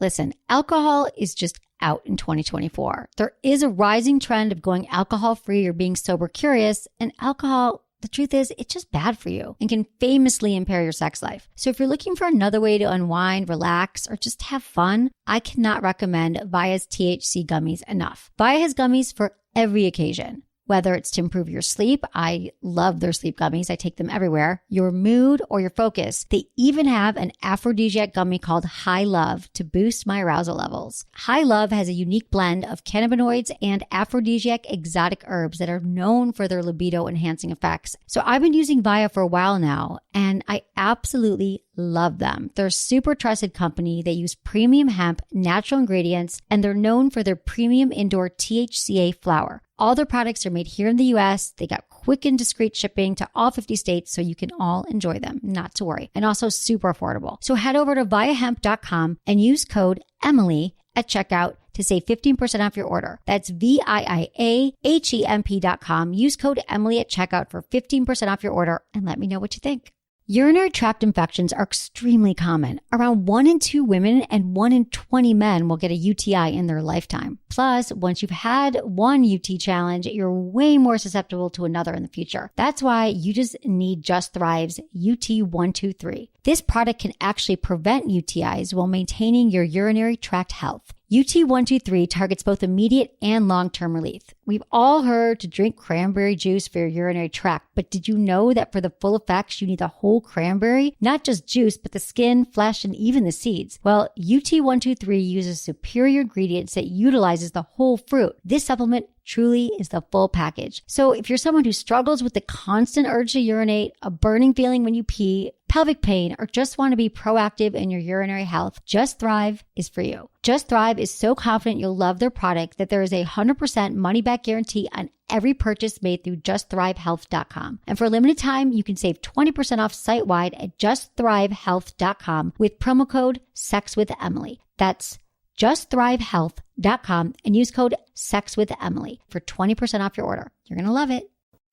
Listen, alcohol is just out in 2024. There is a rising trend of going alcohol-free or being sober curious, and alcohol, the truth is, it's just bad for you and can famously impair your sex life. So if you're looking for another way to unwind, relax, or just have fun, I cannot recommend Via's THC gummies enough. Via has gummies for every occasion. Whether it's to improve your sleep, I love their sleep gummies. I take them everywhere. Your mood or your focus. They even have an aphrodisiac gummy called High Love to boost my arousal levels. High Love has a unique blend of cannabinoids and aphrodisiac exotic herbs that are known for their libido enhancing effects. So I've been using Via for a while now, and I absolutely love them. They're a super trusted company. They use premium hemp, natural ingredients, and they're known for their premium indoor THCA flower. All their products are made here in the US. They got quick and discreet shipping to all 50 states so you can all enjoy them, not to worry. And also super affordable. So head over to viahemp.com and use code Emily at checkout to save 15% off your order. That's VIIAHEMP.com. Use code Emily at checkout for 15% off your order and let me know what you think. Urinary tract infections are extremely common. Around 1 in 2 women and 1 in 20 men will get a UTI in their lifetime. Plus, once you've had one UT challenge, you're way more susceptible to another in the future. That's why you just need Just Thrive's UT123. This product can actually prevent UTIs while maintaining your urinary tract health. UT123 targets both immediate and long-term relief. We've all heard to drink cranberry juice for your urinary tract, but did you know that for the full effects, you need the whole cranberry? Not just juice, but the skin, flesh, and even the seeds. Well, UT123 uses superior ingredients that utilizes the whole fruit. This supplement truly is the full package. So if you're someone who struggles with the constant urge to urinate, a burning feeling when you pee, pelvic pain, or just want to be proactive in your urinary health, Just Thrive is for you. Just Thrive is so confident you'll love their product that there is a 100% money-back guarantee on every purchase made through justthrivehealth.com. And for a limited time, you can save 20% off site-wide at justthrivehealth.com with promo code SEXWithEmily. That's justthrivehealth.com and use code SEXWithEmily for 20% off your order. You're going to love it.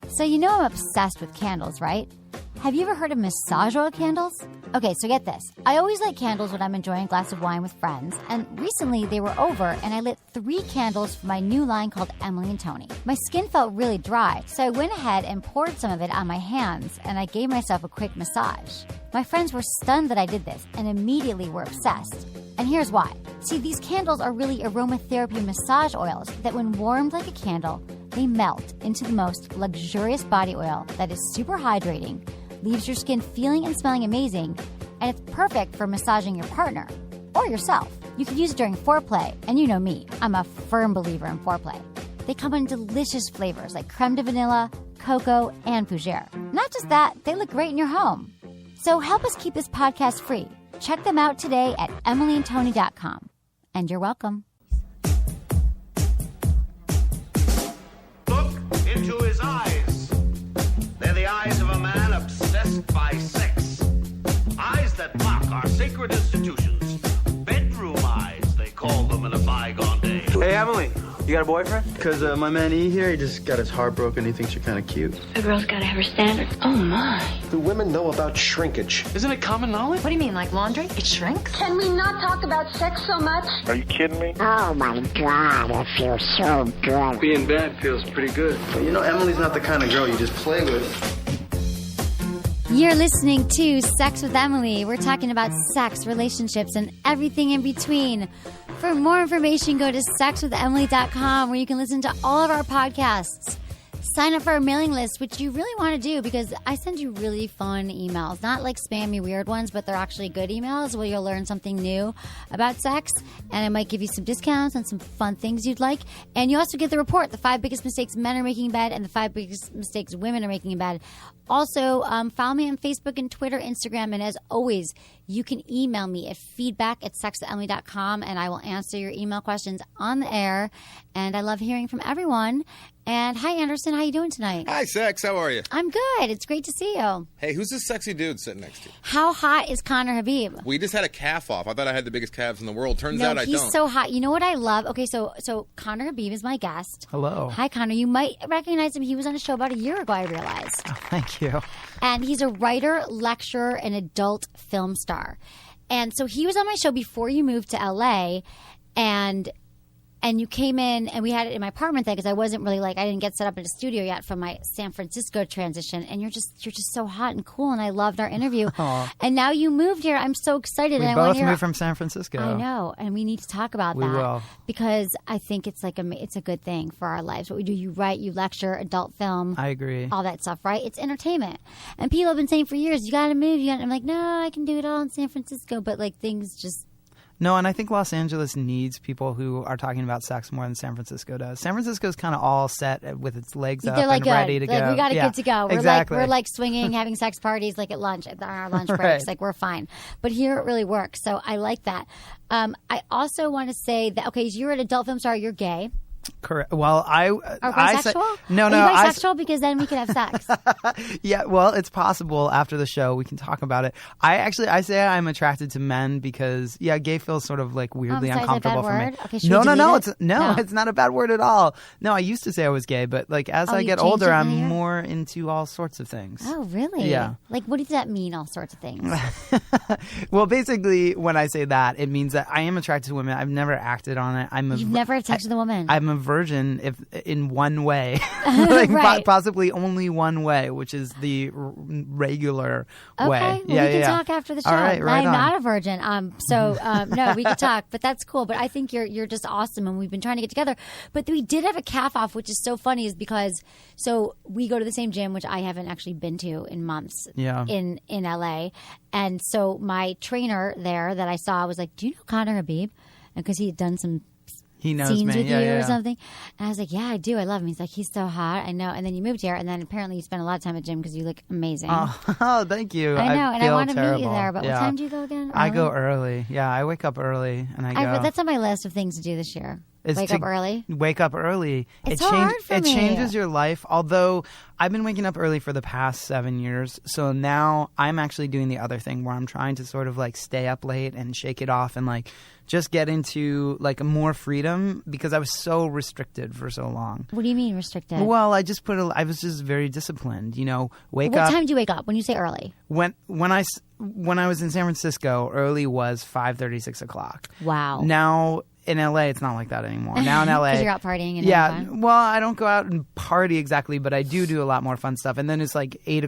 So you know I'm obsessed with candles, right? Have you ever heard of massage oil candles? Okay, so get this. I always light candles when I'm enjoying a glass of wine with friends, and recently they were over and I lit 3 candles for my new line called Emily and Tony. My skin felt really dry, so I went ahead and poured some of it on my hands and I gave myself a quick massage. My friends were stunned that I did this and immediately were obsessed. And here's why. See, these candles are really aromatherapy massage oils that when warmed like a candle, they melt into the most luxurious body oil that is super hydrating, leaves your skin feeling and smelling amazing, and it's perfect for massaging your partner or yourself. You can use it during foreplay, and you know me, I'm a firm believer in foreplay. They come in delicious flavors like creme de vanilla, cocoa, and fougere. Not just that, they look great in your home. So help us keep this podcast free. Check them out today at emilyandtony.com. And you're welcome. Look into his eyes. They're the eyes of a man obsessed by sex. Eyes that mock our sacred institutions. Bedroom eyes, they call them in a bygone day. Hey, Emily, you got a boyfriend? Because my man E here, he just got his heart broken. He thinks you're kind of cute. A girl's got to have her standards. Oh, my. Do women know about shrinkage? Isn't it common knowledge? What do you mean, like laundry? It shrinks? Can we not talk about sex so much? Are you kidding me? Oh my God, it feels so good. Being bad feels pretty good. But you know, Emily's not the kind of girl you just play with. You're listening to Sex with Emily. We're talking about sex, relationships, and everything in between. For more information, go to sexwithemily.com where you can listen to all of our podcasts. Sign up for our mailing list, which you really want to do because I send you really fun emails. Not like spammy weird ones, but they're actually good emails where you'll learn something new about sex. And it might give you some discounts and some fun things you'd like. And you also get the report, the 5 biggest mistakes men are making in bed and the 5 biggest mistakes women are making in bed. Also, follow me on Facebook and Twitter, Instagram. And as always, you can email me at feedback@sexwithemily.com and I will answer your email questions on the air. And I love hearing from everyone. And hi, Anderson. How you doing tonight? Hi, Sex. How are you? I'm good. It's great to see you. Hey, who's this sexy dude sitting next to you? How hot is Connor Habib? We just had a calf off. I thought I had the biggest calves in the world. Turns out I don't. He's so hot. You know what I love? Okay, so Connor Habib is my guest. Hello. Hi, Connor. You might recognize him. He was on a show about a year ago, I realized. Oh, thank you. And he's a writer, lecturer, and adult film star. And so he was on my show before you moved to LA, and you came in, and we had it in my apartment then, because I wasn't really I didn't get set up in a studio yet from my San Francisco transition. And you're just so hot and cool, and I loved our interview. Aww. And now you moved here. I'm so excited. We and both moved from San Francisco. I know, and we need to talk about that. We will. Because I think it's it's a good thing for our lives. What we do, you write, you lecture, adult film. I agree. All that stuff, right? It's entertainment. And people have been saying for years, you got to move. I'm like, no, I can do it all in San Francisco. But things just... No, and I think Los Angeles needs people who are talking about sex more than San Francisco does. San Francisco's kind of all set with its legs up and ready to go. We got it good to go. Exactly. We're swinging, having sex parties at lunch, on our lunch breaks. Right. We're fine. But here it really works. So I like that. I also want to say that, okay, you're an adult film star. You're gay. Correct. Well, Are we bisexual? No. Are you bisexual? Because then we could have sex. Yeah, well, it's possible after the show. We can talk about it. I say I'm attracted to men because, gay feels sort of weirdly uncomfortable for me. Okay, it's not a bad word at all. No, I used to say I was gay, but as I get older, I'm more into all sorts of things. Oh, really? Yeah. What does that mean, all sorts of things? Well, basically, when I say that, it means that I am attracted to women. I've never acted on it. You've never had sex with a woman? I'm a virgin in one way. Right. Possibly only one way, which is the regular way. Okay, we can talk after the show. All right, I'm not a virgin, no, we could talk, but that's cool. But I think you're just awesome, and we've been trying to get together. But we did have a calf off, which is so funny, is because we go to the same gym, which I haven't actually been to in months. Yeah. In LA, and so my trainer there that I saw was like, "Do you know Connor Habib?" And because he had done some. He knows scenes me. with you or something. And I was like, yeah, I do. I love him. He's like, he's so hot. I know. And then you moved here, and then apparently you spent a lot of time at gym because you look amazing. Oh, thank you. I know, and I want to meet you there. But yeah. what time do you go again? Early? I go early. Yeah, I wake up early, and I go. That's on my list of things to do this year. Wake up early. Wake up early. It's hard for me. It changes your life. Although I've been waking up early for the past 7 years, so now I'm actually doing the other thing where I'm trying to sort of stay up late and shake it off and just get into more freedom because I was so restricted for so long. What do you mean restricted? Well, I was just very disciplined. Wake up. What time do you wake up when you say early? When I was in San Francisco, early was 5:30, 6 o'clock. Wow. Now in LA, it's not like that anymore. Now in LA, because you're out partying. And yeah. Well, I don't go out and party exactly, but I do a lot more fun stuff. And then it's 8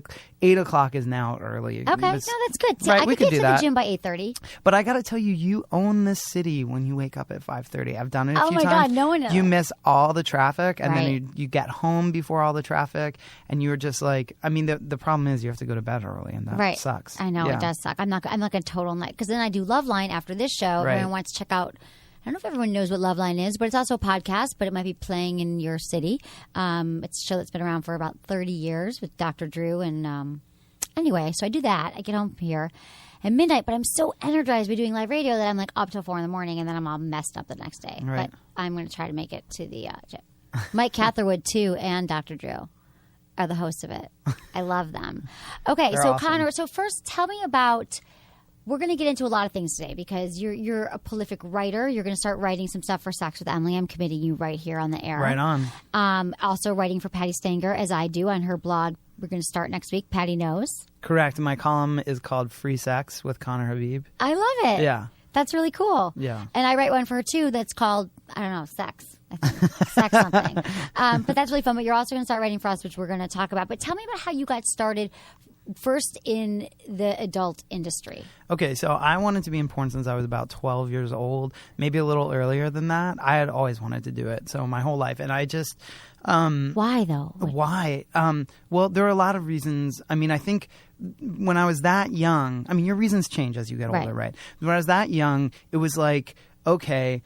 o'clock is now early. Okay, no, that's good. Right, I could get to the gym by 8:30. But I got to tell you, you own this city when you wake up at 5:30. I've done it a few times. Oh my God, no one knows. You miss all the traffic, and then you get home before all the traffic, and you're just the problem is you have to go to bed early, and that sucks. I know, it does suck. I'm not a total night, because then I do Loveline after this show, and I want to check out. I don't know if everyone knows what Loveline is, but it's also a podcast, but it might be playing in your city. It's a show that's been around for about 30 years with Dr. Drew. And anyway, so I do that. I get home here at midnight, but I'm so energized by doing live radio that I'm up till 4 a.m, and then I'm all messed up the next day. Right. But I'm going to try to make it to the gym. Mike Catherwood, too, and Dr. Drew are the hosts of it. I love them. Okay, They're so awesome. Connor, first tell me about... We're going to get into a lot of things today because you're a prolific writer. You're going to start writing some stuff for Sex with Emily. I'm committing you right here on the air. Right on. Also writing for Patty Stanger, as I do on her blog. We're going to start next week. Patty Knows. Correct. My column is called Free Sex with Connor Habib. I love it. Yeah. That's really cool. Yeah. And I write one for her, too, that's called, I don't know, Sex. I think. Sex something. But that's really fun. But you're also going to start writing for us, which we're going to talk about. But tell me about how you got started first in the adult industry. Okay, so I wanted to be in porn since I was about 12 years old, maybe a little earlier than that. I had always wanted to do it, so my whole life. And I just... why, though? Why? Well, there are a lot of reasons. I mean, I think when I was that young... I mean, your reasons change as you get older, right? When I was that young, it was okay...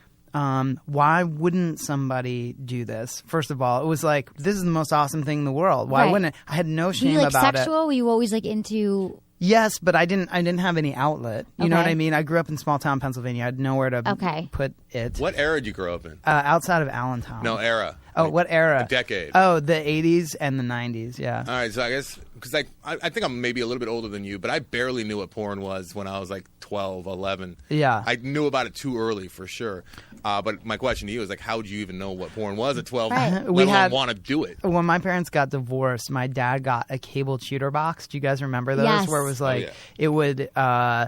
why wouldn't somebody do this? First of all, it was this is the most awesome thing in the world. Why wouldn't it? I had no shame about sexual? it. Were you always into... Yes, but I didn't have any outlet. You know what I mean? I grew up in small town Pennsylvania. I had nowhere to put it. What era did you grow up in? Outside of Allentown. No, era. Oh, what era? A decade. Oh, the 80s and the 90s, yeah. All right, so I guess because I think I'm maybe a little bit older than you, but I barely knew what porn was when I was like 12, 11. Yeah. I knew about it too early for sure. But my question to you is like, how would you even know what porn was at 12? Right. We Let had- alone want to do it. When my parents got divorced, my dad got a cable cheater box. Do you guys remember those? Yes. Where it was like, yeah. it would...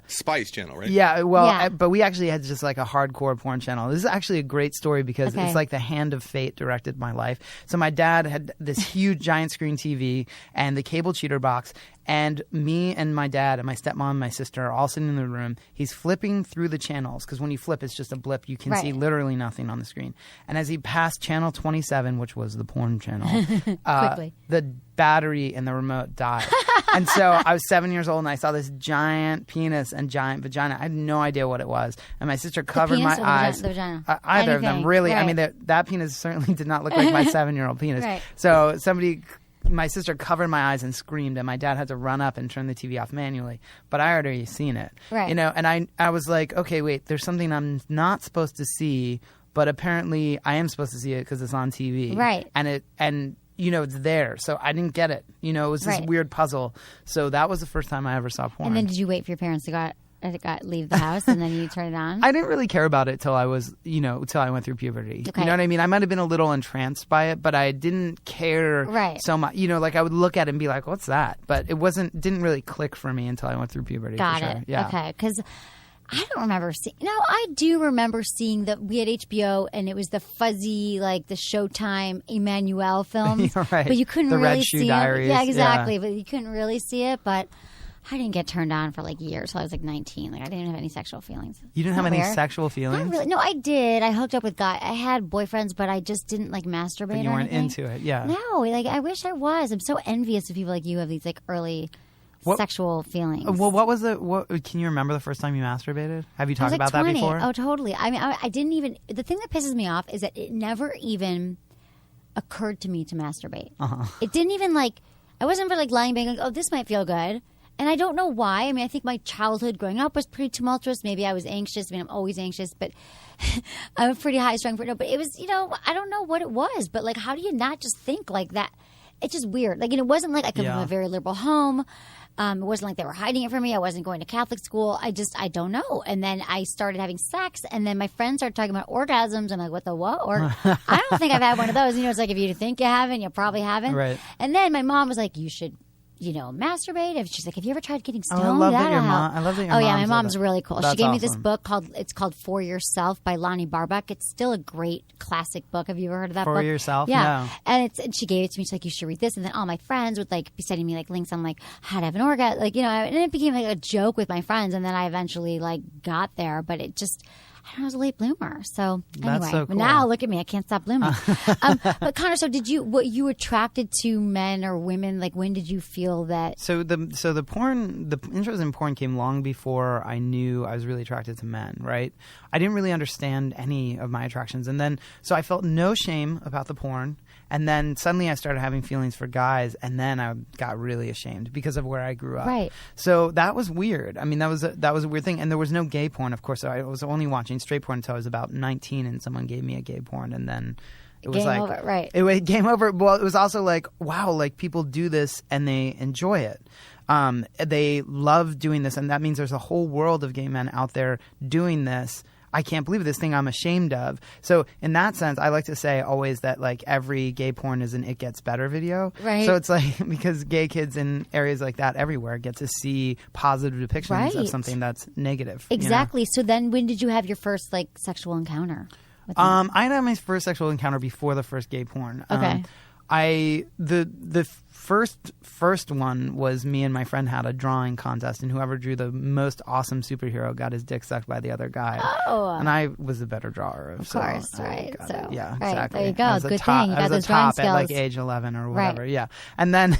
Spice Channel, right? Yeah, well, Yeah. but we actually had just like a hardcore porn channel. This is actually a great story because Okay. it's like the hand of fate directed my life. So my dad had this huge giant screen TV and the cable cheater box, and me and my dad and my stepmom and my sister are all sitting in the room. He's flipping through the channels because when you flip, it's just a blip. You can Right. see literally nothing on the screen. And as he passed channel 27, which was the porn channel, Quickly. the battery in the remote died. And so I was 7 years old and I saw this giant penis and giant vagina. I had no idea what it was. And my sister covered penis my or the eyes. vagina? Either of them, Anything. really. I Right. mean, that penis certainly did not look like my 7-year-old penis. Right. So my sister covered my eyes and screamed, and my dad had to run up and turn the TV off manually. But I had already seen it. Right. You know, and I was like, okay, wait, there's something I'm not supposed to see, but apparently I am supposed to see it because it's on TV. Right. And you know, it's there. So I didn't get it. You know, it was this Right. weird puzzle. So that was the first time I ever saw porn. And then did you wait for your parents to leave the house and then you turn it on? I didn't really care about it till I was, till I went through puberty. Okay. You know what I mean? I might have been a little entranced by it, but I didn't care Right. so much. You know, like I would look at it and be like, what's that? But didn't really click for me until I went through puberty. Got for it. Sure. Yeah. Okay, because I don't remember seeing. No, I do remember seeing that we had HBO and it was the fuzzy, like the Showtime Emmanuel films. You're right. But you couldn't The really Red Shoe see Diaries. it. Yeah, exactly. Yeah. But you couldn't really see it. But I didn't get turned on for like years. So I was like 19. Like I didn't have any sexual feelings. You didn't have Not any weird. sexual feelings? Not really. No, I did. I hooked up with guys. I had boyfriends, but I just didn't like masturbate. But you or weren't anything. into it. Yeah. No, like I wish I was. I'm so envious of people like you have these like early sexual feelings. Well, what was it? Can you remember the first time you masturbated? Have you I was talked like about 20. that before? Oh, totally. I mean, I didn't even. The thing that pisses me off is that it never even occurred to me to masturbate. It didn't even like. I wasn't for like lying back like, oh, this might feel good. And I don't know why. I mean, I think my childhood growing up was pretty tumultuous. Maybe I was anxious. I mean, I'm always anxious, but I'm pretty high strung. But it was, I don't know what it was. But like, how do you not just think like that? It's just weird. Like, and it wasn't like I come from a very liberal home. It wasn't like they were hiding it from me. I wasn't going to Catholic school. I don't know. And then I started having sex, and then my friends started talking about orgasms. I'm like, what the what? Or I don't think I've had one of those. It's like if you think you haven't, you probably haven't. Right. And then my mom was like, you should, masturbate. She's like, have you ever tried getting stoned? I love that That'll your help. mom. I love that your Oh yeah, mom my said mom's that. really cool. That's She gave me this awesome. book called For Yourself by Lonnie Barbuck. It's still a great classic book. Have you ever heard of that book? For Yourself? Yeah. No. And she gave it to me. She's like, you should read this. And then all my friends would like be sending me like links on like how to have an orgasm, and it became like a joke with my friends. And then I eventually like got there, but it just. I don't know, I was a late bloomer. So anyway, That's so but cool. now look at me. I can't stop blooming. But Connor, so were you attracted to men or women? Like when did you feel that? So the interest in porn came long before I knew I was really attracted to men, right? I didn't really understand any of my attractions. And then, so I felt no shame about the porn. And then suddenly I started having feelings for guys. And then I got really ashamed because of where I grew up. Right. So that was weird. I mean, that was a weird thing. And there was no gay porn, of course. So I was only watching straight porn until I was about 19 and someone gave me a gay porn. And then it was Game like, over, right. It was game over. Well, it was also like, wow, like people do this and they enjoy it. They love doing this, and that means there's a whole world of gay men out there doing this. I can't believe this thing I'm ashamed of. So in that sense, I like to say always that like every gay porn is an It Gets Better video. Right. So it's like because gay kids in areas like that everywhere get to see positive depictions Right. of something that's negative. you know? Exactly. So then when did you have your first like sexual encounter? With them? I had my first sexual encounter before the first gay porn. Okay. The first one was me and my friend had a drawing contest, and whoever drew the most awesome superhero got his dick sucked by the other guy. Oh. And I was the better drawer. Of course, right. got So, it. Yeah, right, exactly. there you go. I was a Good top, thing. You I got was those a drawing top at like skills. age 11 or Right. whatever. Yeah, and then,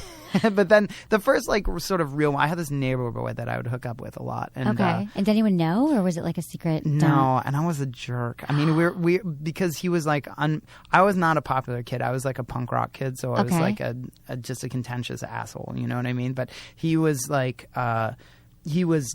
but then the first like sort of real one, I had this neighbor boy that I would hook up with a lot. And, Okay. And did anyone know, or was it like a secret? No, and I was a jerk. I mean, we because he was like I was not a popular kid. I was like a punk rock kid, so I was Okay. like just a contentious asshole. You know what I mean? But he was like. He was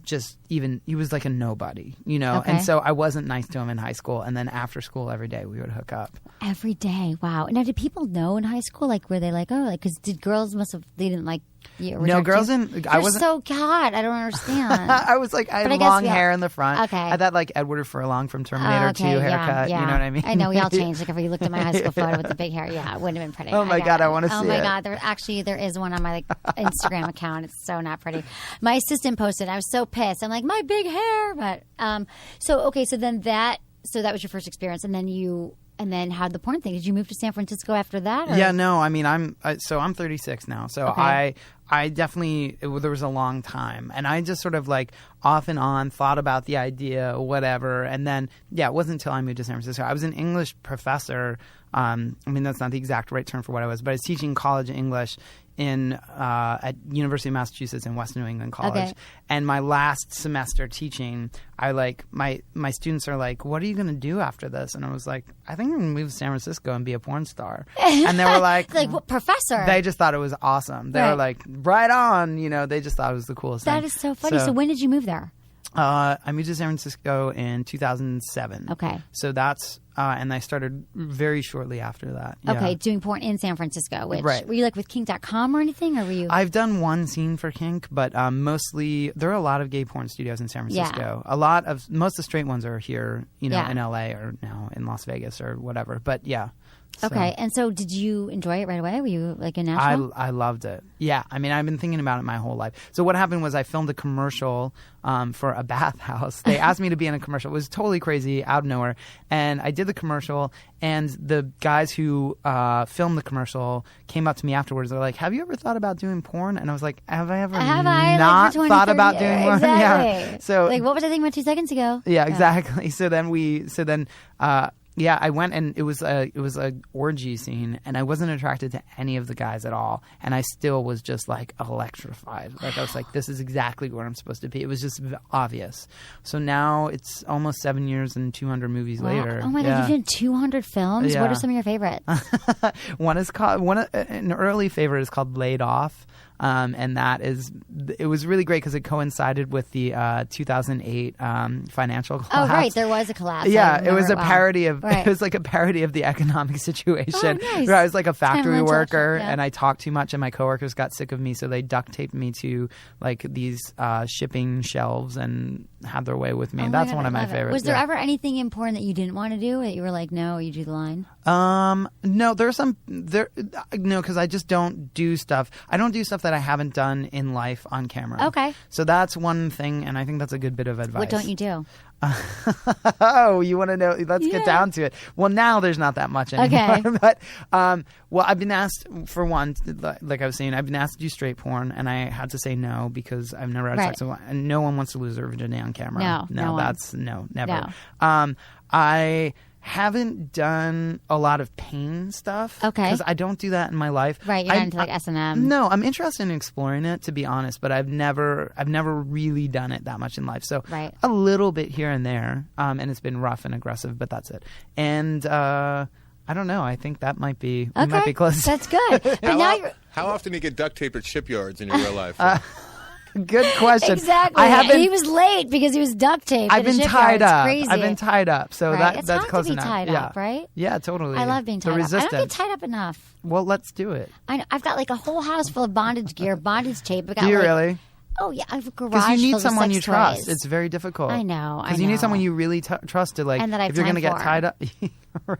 like a nobody, you know? Okay. And so I wasn't nice to him in high school. And then after school, every day we would hook up. Every day. Wow. Now, did people know in high school? Like, were they like, oh, like, because did girls they didn't like No, girls in. I wasn't. So God, I don't understand. I was like, I had long hair in the front. Okay. I had that like Edward Furlong from Terminator 2 haircut. Yeah. You know what I mean? I know we all changed. Like if you looked at my high school photo with the big hair, yeah, it wouldn't have been pretty. Oh my God, I want to see it. Oh my God, there is one on my like Instagram account. It's so not pretty. My assistant posted. I was so pissed. I'm like, my big hair, but so that was your first experience, and then how'd the porn thing? Did you move to San Francisco after that? Or? Yeah, no. I mean, I'm 36 now, so Okay. I definitely there was a long time, and I just sort of like off and on thought about the idea, whatever, and then it wasn't until I moved to San Francisco. I was an English professor. I mean, that's not the exact right term for what I was, but I was teaching college English at University of Massachusetts in West New England College. Okay. And my last semester teaching, I like my students are like, "What are you going to do after this?" And I was like, "I think I'm going to move to San Francisco and be a porn star." And they were like, what, professor? They just thought it was awesome. They were like, "Right on!" You know, they just thought it was the coolest thing. That is so funny. So when did you move there? I moved to San Francisco in 2007. Okay. So that's and I started very shortly after that. Yeah. Okay, doing porn in San Francisco. Which, right. Were you like with Kink.com or anything, or were you? I've done one scene for Kink, but mostly there are a lot of gay porn studios in San Francisco. Yeah. Most of the straight ones are here, in LA or now in Las Vegas or whatever. But yeah. So. Okay, and so did you enjoy it right away? Were you like in Nashville? I loved it. Yeah, I mean, I've been thinking about it my whole life. So what happened was I filmed a commercial for a bathhouse. They asked me to be in a commercial. It was totally crazy, out of nowhere. And I did the commercial, and the guys who filmed the commercial came up to me afterwards. They're like, "Have you ever thought about doing porn?" And I was like, "Have I ever not thought about doing porn?" Exactly. Yeah. So like, what was I thinking about 2 seconds ago? Yeah, exactly. So then. Yeah, I went and it was a orgy scene, and I wasn't attracted to any of the guys at all, and I still was just like electrified. Like I was like, this is exactly where I'm supposed to be. It was just obvious. So now it's almost 7 years and 200 movies later. Oh my God, you've done 200 films. Yeah. What are some of your favorites? An early favorite is called Laid Off. And it was really great because it coincided with the 2008 financial collapse. Oh, right, there was a collapse. Yeah, it was a parody of right. It was like a parody of the economic situation. Oh, nice. Where I was like a factory Kind of worker, yeah. and I talked too much, and my coworkers got sick of me, so they duct taped me to like these shipping shelves and had their way with me. And that's one of my favorites. Was there ever anything important that you didn't want to do that you were like, no, you do the line? No, because I just don't do stuff. I don't do stuff that I haven't done in life on camera. Okay. So that's one thing, and I think that's a good bit of advice. What don't you do? Oh, you want to know? Let's get down to it. Well, now there's not that much anymore. Okay. But, well, I've been asked, for one, like I was saying, I've been asked to do straight porn, and I had to say no because I've never had sex. So, and no one wants to lose their virginity on camera. No that's never. No. I haven't done a lot of pain stuff. Okay. Because I don't do that in my life. Right, you're not into like S&M. No, I'm interested in exploring it, to be honest, but I've never really done it that much in life. So right. a little bit here and there, and it's been rough and aggressive, but that's it. And I don't know. I think that might be we might be close. That's good. But how often do you get duct taped at shipyards in your real life? Good question. Exactly. He was late because he was duct taped. I've been tied up. Crazy. I've been tied up. So right. that's close to be enough. Tied up, right? Yeah, totally. I love being tied up. I don't get tied up enough. Well, let's do it. I've got like a whole house full of bondage gear, bondage tape. Do you really? Oh, yeah. I have a garage. Because you need full someone of you sex trust. toys. It's very difficult. I know. Because you need someone you really trust to, like, and that I have if you're time going to get for. Tied up.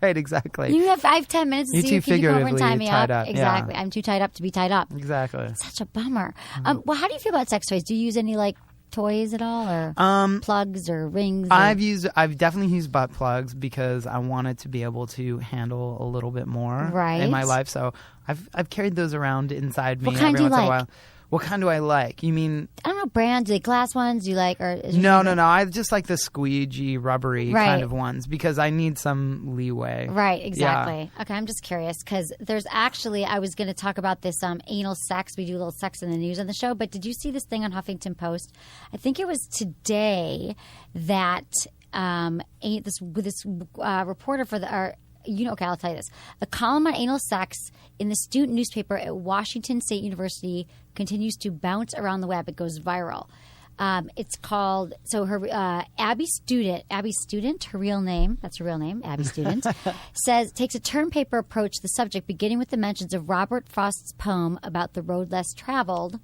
Right, exactly. I have 10 minutes to you see too if you come over and tie me tied up. Exactly. Yeah. I'm too tied up to be tied up. Exactly. It's such a bummer. Well, how do you feel about sex toys? Do you use any, like, toys at all, or plugs or rings? I've definitely used butt plugs because I wanted to be able to handle a little bit more in my life. So I've carried those around inside me what kind every do you once in a like? while. What kind do I like? You mean? I don't know, brands. Do you like glass ones? Do you like? Or No. I just like the squeegee, rubbery kind of ones because I need some leeway. Right, exactly. Yeah. Okay, I'm just curious because there's actually, I was going to talk about this anal sex. We do a little sex in the news on the show, but did you see this thing on Huffington Post? I think it was today that this reporter for the. Okay, I'll tell you this. A column on anal sex in the student newspaper at Washington State University continues to bounce around the web. It goes viral. It's called, so her, Abby Student, her real name, that's her real name, Abby Student, takes a term paper approach to the subject, beginning with the mentions of Robert Frost's poem about the road less traveled.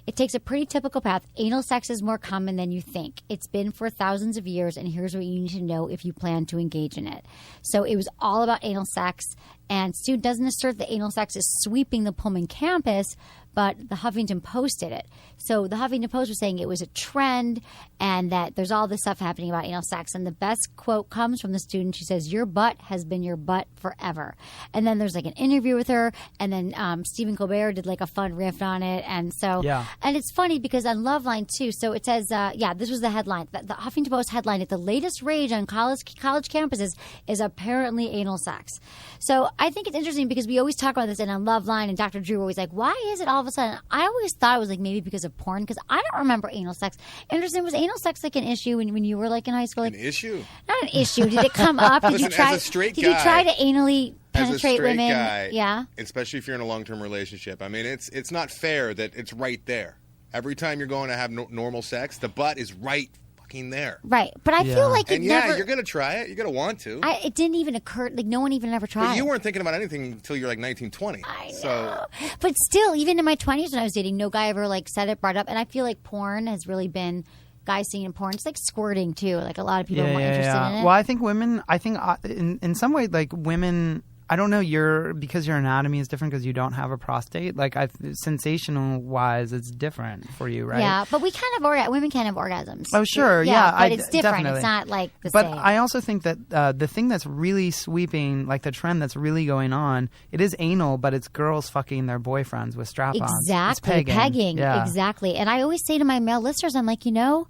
It takes a pretty typical path. Anal sex is more common than you think. It's been for thousands of years, and here's what you need to know if you plan to engage in it. So it was all about anal sex, and Stu doesn't assert that anal sex is sweeping the Pullman campus, but the Huffington Post did it. So the Huffington Post was saying it was a trend and that there's all this stuff happening about anal sex. And the best quote comes from the student. She says, "Your butt has been your butt forever." And then there's like an interview with her. And then Stephen Colbert did like a fun riff on it. And so, and it's funny because on Loveline too. So it says, this was the headline. The Huffington Post headline, "The latest rage on college campuses is apparently anal sex." So I think it's interesting because we always talk about this, and on Loveline and Dr. Drew were always like, why is it all of a sudden? I always thought it was like maybe because of porn, because I don't remember anal sex. Interesting, was anal sex like an issue when you were like in high school? Like, an issue? Not an issue. Did it come up? Did Listen, you try? as a straight did you guy, try to anally penetrate as a straight women? Guy, yeah. Especially if you're in a long-term relationship. I mean, it's not fair that it's right there. Every time you're going to have normal sex, the butt is right fucking there. Right, but I feel like you're gonna try it. You're gonna want to. It didn't even occur. Like no one even ever tried. But you weren't thinking about anything until you're like 19, 20. I know. So, but still, even in my 20s when I was dating, no guy ever like said it, brought it up, and I feel like porn has really been. Guys seeing in porn, it's like squirting too. Like a lot of people are more interested in it. Well, I think women. I think in some way, like women. I don't know. Because your anatomy is different because you don't have a prostate. Like sensational wise, it's different for you, right? Yeah, but we kind of women can have orgasms. Oh, sure, yeah, but it's different. Definitely. It's not like the But same. I also think that the thing that's really sweeping, like the trend that's really going on, it is anal, but it's girls fucking their boyfriends with strap-ons. Exactly, it's pegging. Yeah. Exactly. And I always say to my male listeners, I'm like, don't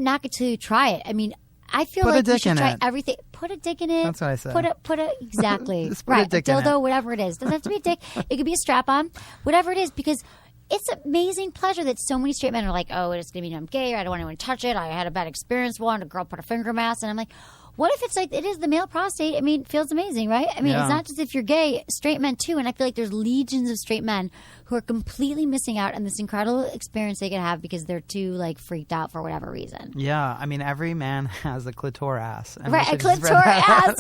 knock it till you try it. I mean, I feel like you should try everything. Put a dick in it. That's what I said. Put a exactly. Just put a dick in dildo, it. whatever it is. Doesn't have to be a dick. It could be a strap on, whatever it is, because it's amazing pleasure that so many straight men are like, oh, it's gonna be I'm gay, or I don't want anyone to touch it. I had a bad experience once. A girl put a finger in my ass, and I'm like, what if it's like it is the male prostate? I mean, it feels amazing, right? I mean, it's not just if you're gay, straight men too. And I feel like there's legions of straight men who are completely missing out on this incredible experience they could have because they're too like freaked out for whatever reason. Yeah, I mean, every man has a clitoris. Right, a clitoris.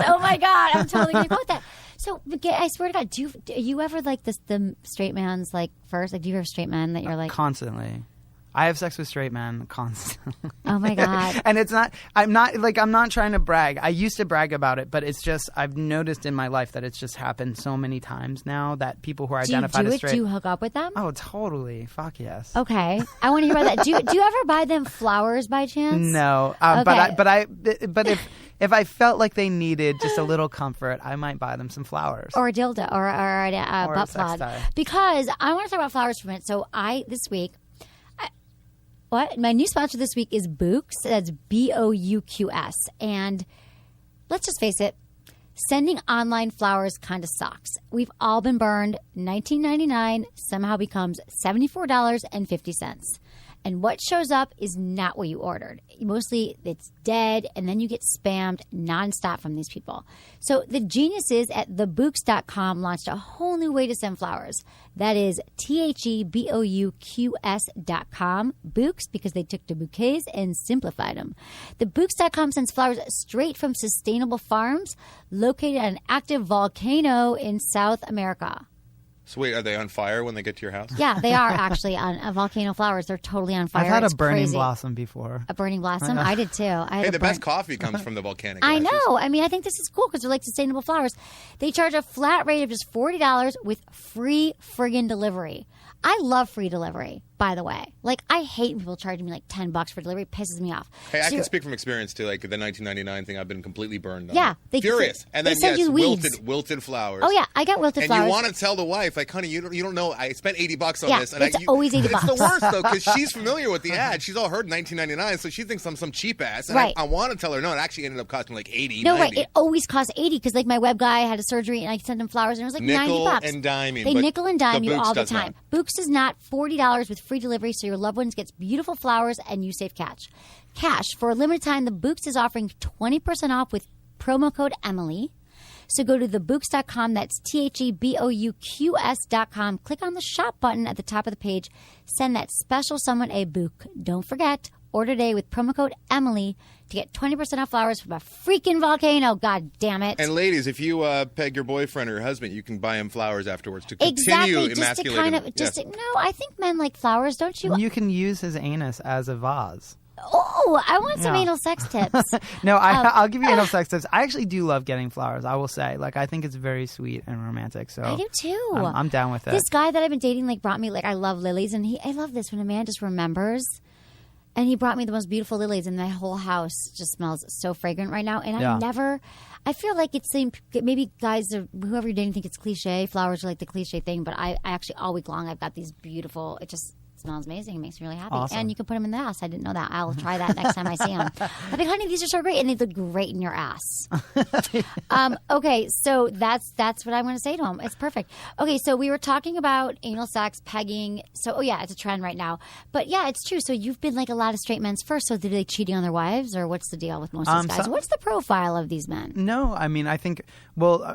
Oh my God, I'm totally gonna quote that. So, I swear to God, do you ever like the straight man's like first? Like, do you ever straight men that you're like constantly? I have sex with straight men constantly. Oh my God. And I'm not trying to brag. I used to brag about it, but it's just, I've noticed in my life that it's just happened so many times now that people who are identified as straight. Do you hook up with them? Oh, totally. Fuck yes. Okay. I want to hear about that. Do you ever buy them flowers by chance? No. Okay. But if I felt like they needed just a little comfort, I might buy them some flowers. Or a dildo or a butt plug. Because I want to talk about flowers for a minute. So this week, my new sponsor this week is Books. That's Bouqs. And let's just face it, sending online flowers kind of sucks. We've all been burned. $19.99 somehow becomes $74.50. And what shows up is not what you ordered. Mostly it's dead, and then you get spammed nonstop from these people. So the geniuses at thebooks.com launched a whole new way to send flowers. That is THEBOUQS.com. Books, because they took the bouquets and simplified them. The Books.com sends flowers straight from sustainable farms located on an active volcano in South America. So wait, are they on fire when they get to your house? Yeah, they are actually on volcano flowers. They're totally on fire. I've had it's a burning crazy. blossom before. A burning blossom? I did too. The best coffee comes from the volcanic ashes. I know. I mean, I think this is cool because they're like sustainable flowers. They charge a flat rate of just $40 with free friggin' delivery. I love free delivery, by the way. Like, I hate people charging me like $10 for delivery. It pisses me off. Hey, I can speak from experience too. Like the $19.99 thing, I've been completely burned on. Yeah, furious. And then send you weeds. wilted flowers. Oh yeah, I got wilted flowers. And you want to tell the wife, like, honey, you don't know. I spent $80 on this. And it's always $80. It's the worst though because she's familiar with the ad. She's all heard $19.99, so she thinks I'm some cheap ass. And right. I want to tell her no. It actually ended up costing like $80. No, $90. right. It always costs $80 because like my web guy had a surgery and I sent him flowers and it was like nickel $90. And diming. They nickel and dime you all the time. Not. Books is not $40 with free delivery, so your loved ones gets beautiful flowers and you save cash. For a limited time, the Books is offering 20% off with promo code Emily. So go to thebooks.com. That's THEBOUQS.com. Click on the shop button at the top of the page. Send that special someone a book. Don't forget, order today with promo code Emily to get 20% off flowers from a freaking volcano. God damn it. And ladies, if you peg your boyfriend or your husband, you can buy him flowers afterwards to continue emasculating him. No, I think men like flowers, don't you? You can use his anus as a vase. Oh, I want some anal sex tips. No, I'll give you anal sex tips. I actually do love getting flowers, I will say. Like, I think it's very sweet and romantic. So I do too. I'm down with it. This guy that I've been dating brought me, I love lilies. And I love this when a man just remembers. And he brought me the most beautiful lilies, and my whole house just smells so fragrant right now. And I feel like it's maybe guys, whoever you're dating, think it's cliche. Flowers are like the cliche thing, but I actually all week long I've got these beautiful. It just smells amazing. It makes me really happy. Awesome. And you can put them in the ass. I didn't know that. I'll try that next time I see them. I'll be like, honey, these are so great, and they look great in your ass. Okay, so that's what I want to say to him. It's perfect. Okay, so we were talking about anal sex, pegging. So, it's a trend right now. But yeah, it's true. So you've been like a lot of straight men's first. So do they cheating on their wives, or what's the deal with most of these guys? What's the profile of these men? No, I mean, I think,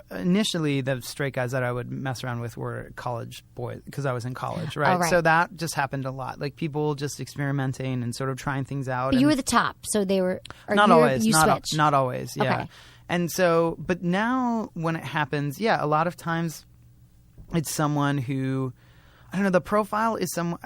initially the straight guys that I would mess around with were college boys because I was in college, right? Oh, right. So that just happened a lot. Like people just experimenting and sort of trying things out. But you were the top, so they were. Not always. You switched. Not always. Yeah. Okay. And so, but now when it happens, a lot of times it's someone who, I don't know, the profile is someone.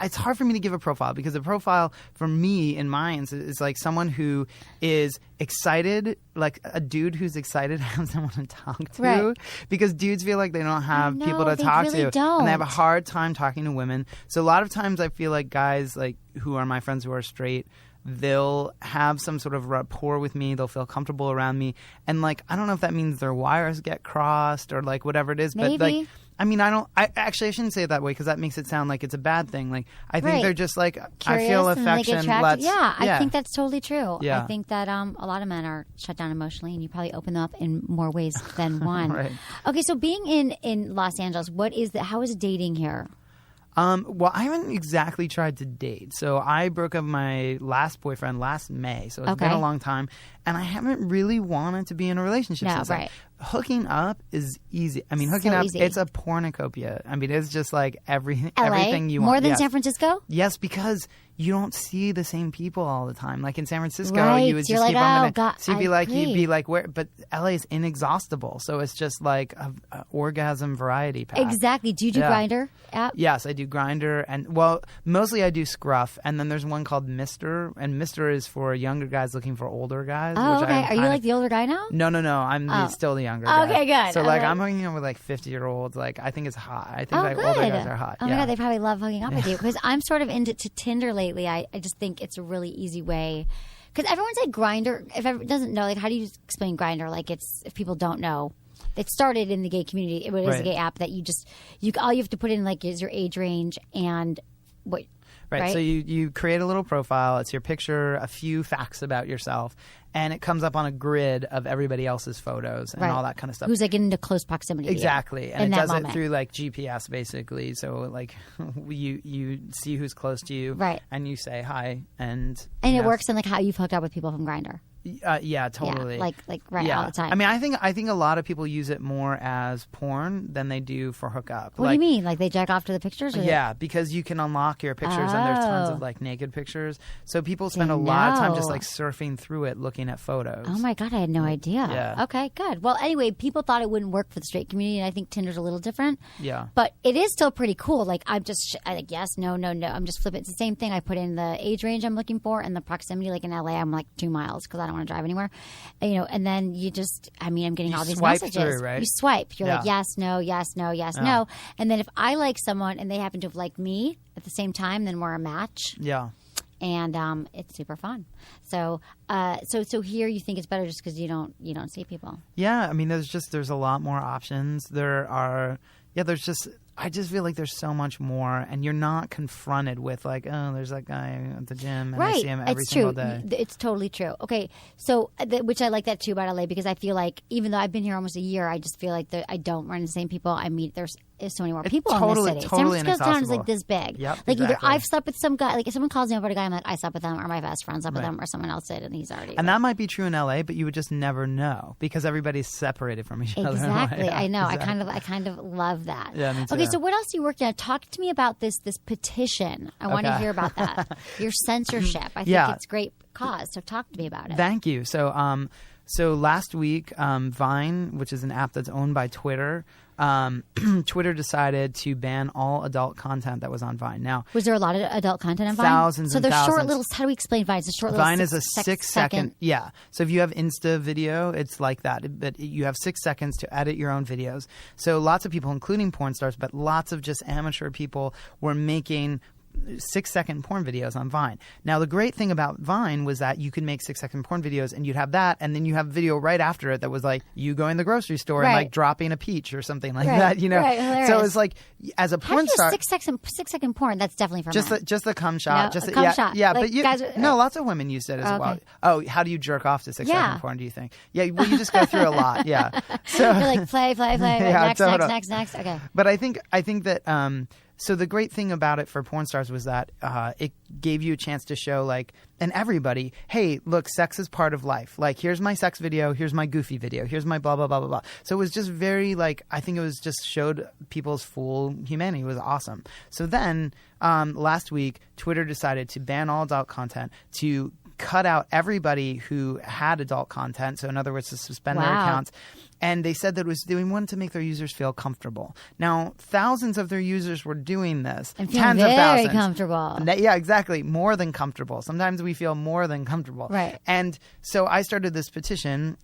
It's hard for me to give a profile because the profile for me in mine is like someone who is excited, like a dude who's excited to have someone to talk to. Right. Because dudes feel like they don't have people to talk really to, don't. and they have a hard time talking to women. So a lot of times I feel like guys like who are my friends who are straight, they'll have some sort of rapport with me. They'll feel comfortable around me. And, I don't know if that means their wires get crossed or, whatever it is. Maybe. But, I mean, I shouldn't say it that way because that makes it sound like it's a bad thing. I think they're just, I feel affection. I think that's totally true. Yeah. I think that a lot of men are shut down emotionally, and you probably open them up in more ways than one. Right. Okay, so being in Los Angeles, how is dating here? Well, I haven't exactly tried to date. So I broke up with my last boyfriend last May. So it's been a long time. And I haven't really wanted to be in a relationship since then. Hooking up is easy. I mean, hooking up, it's a pornocopia. I mean, it's just like everything you want. More than San Francisco? Yes, because you don't see the same people all the time. Like in San Francisco, you would You're just like, keep on God, so you'd be like, where? But LA is inexhaustible. So it's just like a orgasm variety pack. Exactly. Do you do Grindr app? Yes, I do Grindr, and mostly I do Scruff, and then there's one called Mister, and Mister is for younger guys looking for older guys. Oh, okay. Are you like the older guy now? No. I'm still the younger guy. Okay, good. So I'm hooking up with 50-year-olds. I think it's hot. I think older guys are hot. Oh my God, they probably love hooking up with you because I'm sort of into Tinder lately. I just think it's a really easy way. Because everyone said Grindr. If everyone doesn't know, how do you explain Grindr? If people don't know. It started in the gay community. It is a gay app that all you have to put in is your age range and what. Right. So you create a little profile. It's your picture, a few facts about yourself, and it comes up on a grid of everybody else's photos and all that kind of stuff. Who's into close proximity? Exactly. And it does moment. it through GPS basically. So you see who's close to you, right? And you say hi, and it works in how you've hooked up with people from Grindr. Yeah, totally. All the time. I mean, I think a lot of people use it more as porn than they do for hookup. What do you mean? They jack off to the pictures? Yeah, because you can unlock your pictures and there's tons of naked pictures. So people spend a lot of time just surfing through it, looking at photos. Oh my God, I had no idea. Yeah. Okay, good. Well, anyway, people thought it wouldn't work for the straight community, and I think Tinder's a little different. Yeah. But it is still pretty cool. I'm just yes, no. I'm just flipping. It's the same thing. I put in the age range I'm looking for and the proximity. In LA, I'm 2 miles because I don't want to drive anywhere. And then you just, I'm getting all these messages. Through, right? You swipe. You're like, yes, no, yes, no, yes, no. And then if I like someone and they happen to have liked me at the same time, then we're a match. Yeah. And it's super fun. So here you think it's better just because you don't see people. Yeah, I mean, there's a lot more options. There's just I just feel like there's so much more, and you're not confronted with like, oh, there's that guy at the gym, and I see him every single day. It's totally true. Okay, so which I like that too about LA, because I feel like even though I've been here almost a year, I just feel like I don't run into the same people I meet. There's so many more people in this city. Totally San Francisco's town is like this big. Yep, like exactly. either I've slept with some guy, like if someone calls me over a guy, I'm like, I slept with them, or my best friend slept with them, or someone else did, and he's already. And that might be true in LA, but you would just never know because everybody's separated from each other. Exactly. Yeah, I know. exactly. I kind of love that. Yeah, me too. Okay, so what else are you working on? Talk to me about this petition. I want to hear about that. Your censorship. I think it's a great cause. So talk to me about it. Thank you. So last week, Vine, which is an app that's owned by Twitter, Twitter decided to ban all adult content that was on Vine. Now, was there a lot of adult content on Vine? Thousands. So and they're thousands. short little. How do we explain Vine? It's a short Vine little. is a 6 second. Yeah. So if you have Insta video, it's like that. But you have 6 seconds to edit your own videos. So lots of people, including porn stars, but lots of just amateur people, were making 6-second porn videos on Vine. Now, the great thing about Vine was that you could make 6-second porn videos, and you'd have that, and then you have video right after it that was like you going to the grocery store and like dropping a peach or something like that, you know. Right, so it's like as a porn star, 6-second porn. That's definitely for men. Just the cum shot, a cum shot. Yeah, like, but lots of women used it as well. Oh, how do you jerk off to 6-second porn? Do you think? Yeah, well, you just go through a lot. Yeah, so you're like play. Yeah, next. Okay, but I think that. So the great thing about it for porn stars was that it gave you a chance to show and everybody, hey, look, sex is part of life. Like, here's my sex video, here's my goofy video, here's my blah, blah, blah, blah, blah. So it was just very I think it was just showed people's full humanity. It was awesome. So then last week, Twitter decided to ban all adult content, to cut out everybody who had adult content. So in other words, to suspend their accounts. And they said that they wanted to make their users feel comfortable. Now, thousands of their users were doing this. And tens of very thousands. comfortable. Yeah, exactly. More than comfortable. Sometimes we feel more than comfortable. Right. And so I started this petition,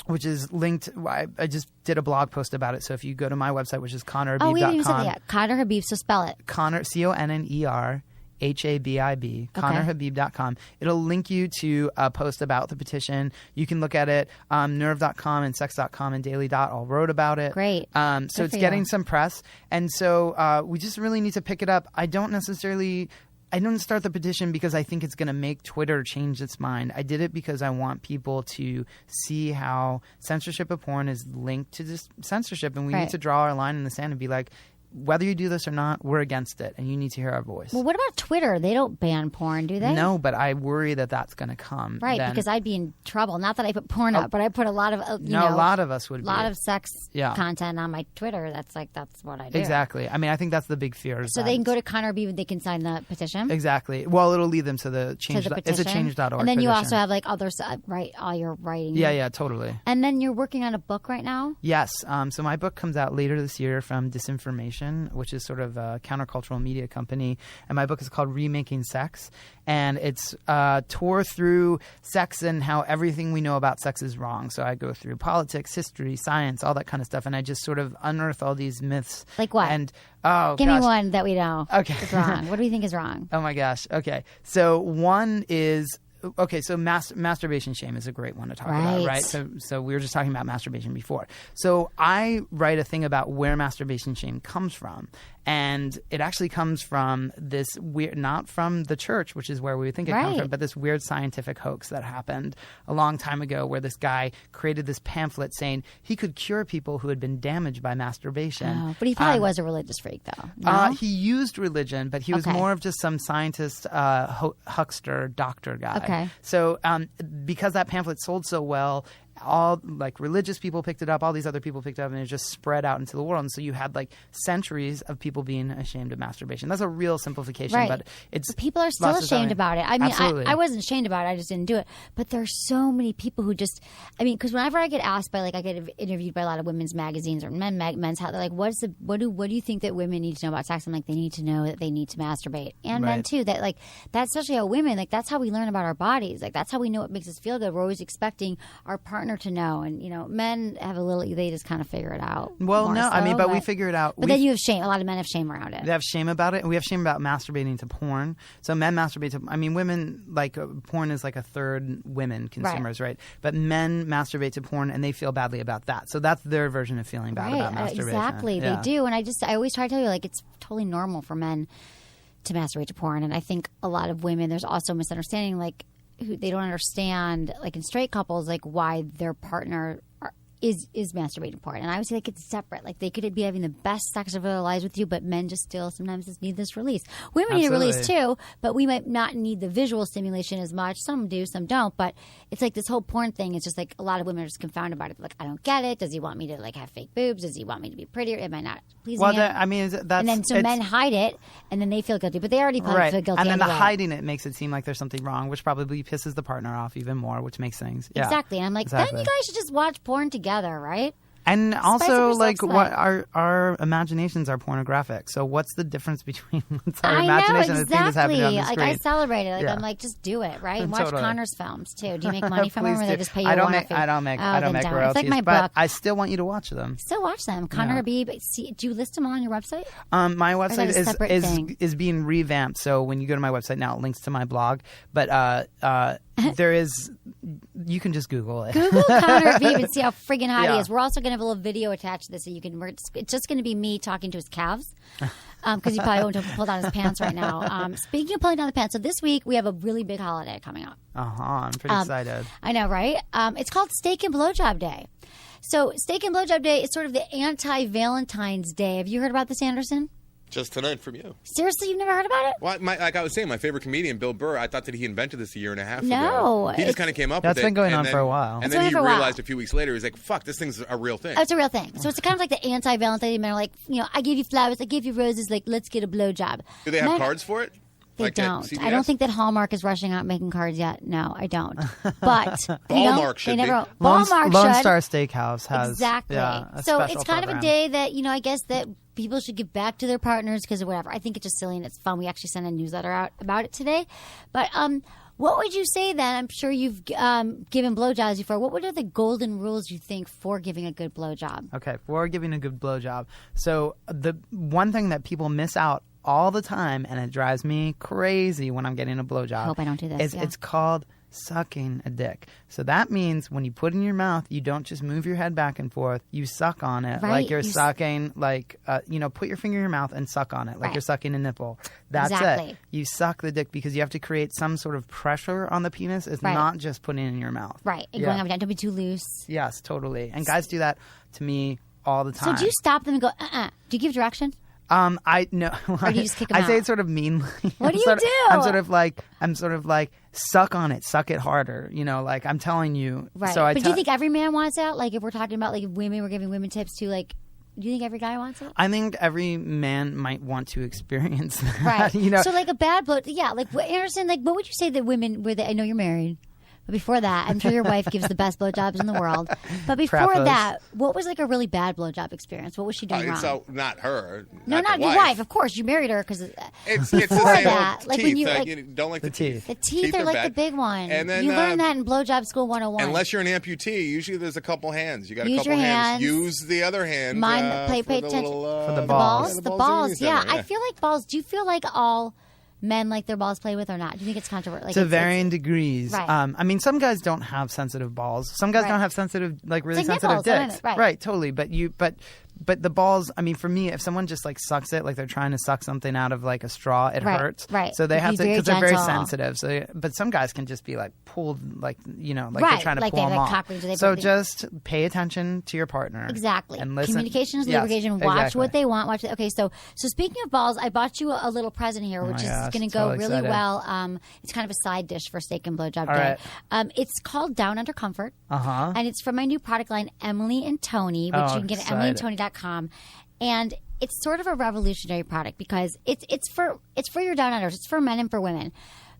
which is linked. I just did a blog post about it. So if you go to my website, which is connorhabib.com. Oh, we didn't even say that yet. Connor Habib, so spell it. Connor, CONNER. HABIB, ConnorHabib.com. It'll link you to a post about the petition. You can look at it. Nerve.com and Sex.com and Daily Dot all wrote about it. Great. So it's getting some press. And so we just really need to pick it up. I don't start the petition because I think it's going to make Twitter change its mind. I did it because I want people to see how censorship of porn is linked to just censorship. And we need to draw our line in the sand and be like, whether you do this or not, we're against it, and you need to hear our voice. Well, what about Twitter? They don't ban porn, do they? No, but I worry that that's going to come. Right, because I'd be in trouble. Not that I put porn up, but I put a lot of, a lot of us would be. A lot of sex content on my Twitter. That's what I do. Exactly. I mean, I think that's the big fear. So they can go to Connor Habib and they can sign the petition? Exactly. Well, it'll lead them to the change. To the petition. It's a change.org And then you petition. also have other all your writing. Yeah, totally. And then you're working on a book right now? Yes. So my book comes out later this year from Disinformation, which is sort of a countercultural media company, and my book is called Remaking Sex, and it's tore through sex and how everything we know about sex is wrong. So I go through politics, history, science, all that kind of stuff, and I just sort of unearth all these myths. Like what? And give me one that we know. Okay, is wrong. What do we think is wrong? Oh my gosh. Okay, so one is. Okay, so masturbation shame is a great one to talk about, right? So we were just talking about masturbation before. So I write a thing about where masturbation shame comes from. And it actually comes from this weird, not from the church, which is where we think it comes from, but this weird scientific hoax that happened a long time ago where this guy created this pamphlet saying he could cure people who had been damaged by masturbation. Oh, but he probably was a religious freak, though. No? He used religion, but he was more of just some scientist, huckster, doctor guy. Okay. So because that pamphlet sold so well, all religious people picked it up, all these other people picked it up, and it just spread out into the world. And so you had centuries of people being ashamed of masturbation. That's a real simplification, but it's people are still ashamed about it. I mean, I wasn't ashamed about it. I just didn't do it. But there's so many people who just, because whenever I get asked by I get interviewed by a lot of women's magazines or men's health, they're like, what do you think that women need to know about sex? I'm like, they need to know that they need to masturbate, and men too. That that's especially how women, that's how we learn about our bodies. That's how we know what makes us feel good. We're always expecting our partner partner to know. And, men have they just kind of figure it out. Well, no, so, but we figure it out. But then you have shame. A lot of men have shame around it. They have shame about it. And we have shame about masturbating to porn. So men masturbate to, women, porn is like a third women consumers, right? But men masturbate to porn and they feel badly about that. So that's their version of feeling bad about masturbation. Exactly. Yeah. They do. And I always try to tell you, it's totally normal for men to masturbate to porn. And I think a lot of women, there's also a misunderstanding, who they don't understand, in straight couples, why their partner is masturbating to porn. And I would say it's separate. They could be having the best sex of their lives with you, but men just still sometimes just need this release. Women need a release too, but we might not need the visual stimulation as much. Some do, some don't. But it's this whole porn thing. It's just a lot of women are just confounded about it. I don't get it. Does he want me to have fake boobs? Does he want me to be prettier? Am I not pleasing him? That's and then men hide it, and then they feel guilty. But they already probably feel guilty. And then anyway. the hiding it makes it seem like there's something wrong, which probably pisses the partner off even more, which makes things exactly. And I'm then you guys should just watch porn together, right? And also, what our imaginations are pornographic. So what's the difference between our imagination and the thing that's happening on the screen? I celebrate it. I'm just do it, right? And watch Connor's films too. Do you make money from them, or they just pay you? I don't make royalties, it's my but book. I still want you to watch them. Still watch them. Connor Habib. Do you list them on your website? My website is being revamped. So when you go to my website now, it links to my blog. But there is. You can just Google it. Google Connor Habib and see how friggin' hot he is. We're also going to have a little video attached to this, so you can. It's just going to be me talking to his calves, because he probably won't pull down his pants right now. Speaking of pulling down the pants, so this week we have a really big holiday coming up. I'm pretty excited. I know, right? It's called Steak and Blowjob Day. So Steak and Blowjob Day is sort of the anti-Valentine's Day. Have you heard about this, Anderson? Just tonight from you. Seriously, you've never heard about it? Well, like I was saying, my favorite comedian, Bill Burr, I thought that he invented this a year and a half ago. No. He just kind of came up with it. That's been going on for a while. And then he realized a few weeks later, he was like, fuck, this thing's a real thing. Oh, it's a real thing. So it's kind of like the anti-Valentine's Day. Men are I gave you flowers, I gave you roses, let's get a blowjob. Do they have cards for it? They don't. I don't think that Hallmark is rushing out making cards yet. No, I don't. But Hallmark should be. Lone Star Steakhouse has. Exactly. Yeah, so it's kind of a day that, I guess that people should give back to their partners because of whatever. I think it's just silly and it's fun. We actually sent a newsletter out about it today. But what would you say then? I'm sure you've given blowjobs before. What are the golden rules you think for giving a good blowjob? Okay, for giving a good blowjob. So the one thing that people miss out all the time, and it drives me crazy when I'm getting a blowjob. I hope I don't do this. It's called sucking a dick. So that means when you put it in your mouth, you don't just move your head back and forth. You suck on it like you're sucking, put your finger in your mouth and suck on it like you're sucking a nipple. That's it. You suck the dick because you have to create some sort of pressure on the penis. It's not just putting it in your mouth. Right. And going up and down. Don't be too loose. Yes, totally. And guys do that to me all the time. So do you stop them and go, Do you give direction? I no. Or do you just kick them out? I say it sort of meanly. What do you do? I'm sort of like suck on it, suck it harder. I'm telling you. Right. So do you think every man wants that? If we're talking about if women, we're giving women tips too. Do you think every guy wants it? I think every man might want to experience that. Right. So a bad blow. Yeah. Anderson. What would you say that women were? I know you're married. But before that, I'm sure your wife gives the best blowjobs in the world. But before that, what was a really bad blowjob experience? What was she doing wrong? So not her. No, not your wife. Of course, you married her because it's before the same that, teeth. when you don't like the teeth. The teeth are the big one. And then you learn that in Blowjob School 101. Unless you're an amputee, usually there's a couple hands. You got a Use couple your hands. Use the other hand. Pay attention for the balls. balls. The balls. Yeah, I feel like balls. Do you feel like all men like their balls played with or not? Do you think it's controversial? To varying degrees. Right. Some guys don't have sensitive balls. Some guys don't have sensitive, really sensitive nipples, dicks. Right, totally. But the balls, for me, if someone just sucks it, they're trying to suck something out of a straw, it hurts. Right. So they have to, because they're very sensitive. So, but some guys can just be pulled, they're trying to pull them off. So just pay attention to your partner. Exactly. And listen. Communication is lubrication. Watch what they want. Okay, so speaking of balls, I bought you a little present here, which is going to go really well. It's kind of a side dish for Steak and Blowjob Day. Right. It's called Down Under Comfort. And it's from my new product line, Emily and Tony, which you can get at emilyandtony.com. And it's sort of a revolutionary product because it's for your down unders. It's for men and for women.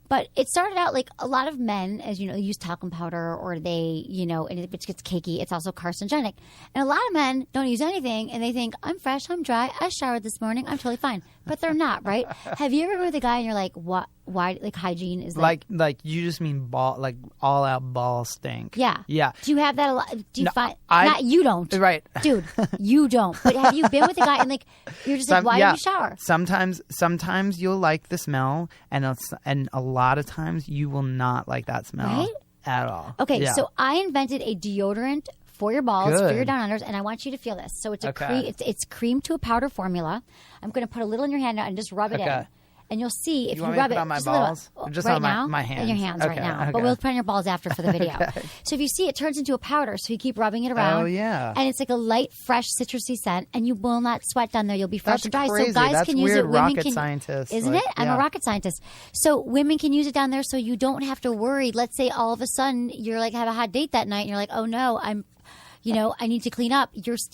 But it started out a lot of men, as you know, use talcum powder or they, and it gets cakey. It's also carcinogenic. And a lot of men don't use anything and they think, I'm fresh, I'm dry, I showered this morning, I'm totally fine. but they're not, right? Have you ever been with a guy and you're like, what? Why? Like hygiene is like you just mean all out ball stink. Yeah. Yeah. Do you have that a lot? Do you No, find not you don't, right, dude? You don't. But have you been with a guy and like you're just like, why do you shower? Sometimes you'll like the smell, and a lot of times you will not like that smell Right? at all. Okay, Yeah. so I invented a deodorant for your balls, for Good. your down unders, and I want you to feel this. So it's Okay. it's cream to a powder formula. I'm going to put a little in your hand now and just rub it in. Okay. And you'll see if you want me to rub put it on my just balls? a little, Or just right on my- now, my in hands? your hands right Okay, now. okay. But we'll put on your balls after for the video. Okay. So if you see, it turns into a powder. So you keep rubbing it around. Oh, yeah. And it's like a light, fresh, citrusy scent, and you will not sweat down there. You'll be fresh That's and dry. crazy. So guys That's can use weird it. Women rocket can, scientist, isn't like, it? I'm yeah. a rocket scientist. So women can use it down there, so you don't have to worry. Let's say all of a sudden you're like have a hot date that night, and you're like, oh no, I need to clean up. It's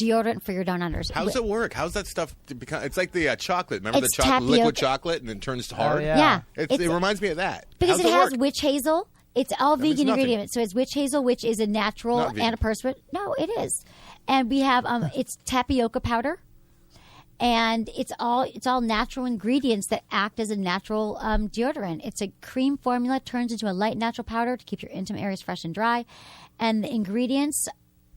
deodorant for your down unders. How's it work? How's that stuff to become? It's like the chocolate. Remember It's the chocolate, liquid tapioca. chocolate, and then turns hard. Yeah. It reminds me of that. Because How's it has work? witch hazel. It's all That means vegan nothing. ingredients. So it's witch hazel, which is a natural Not vegan. antiperspirant. No, it is. And we have it's tapioca powder. And it's all natural ingredients that act as a natural deodorant. It's a cream formula, turns into a light natural powder to keep your intimate areas fresh and dry. And the ingredients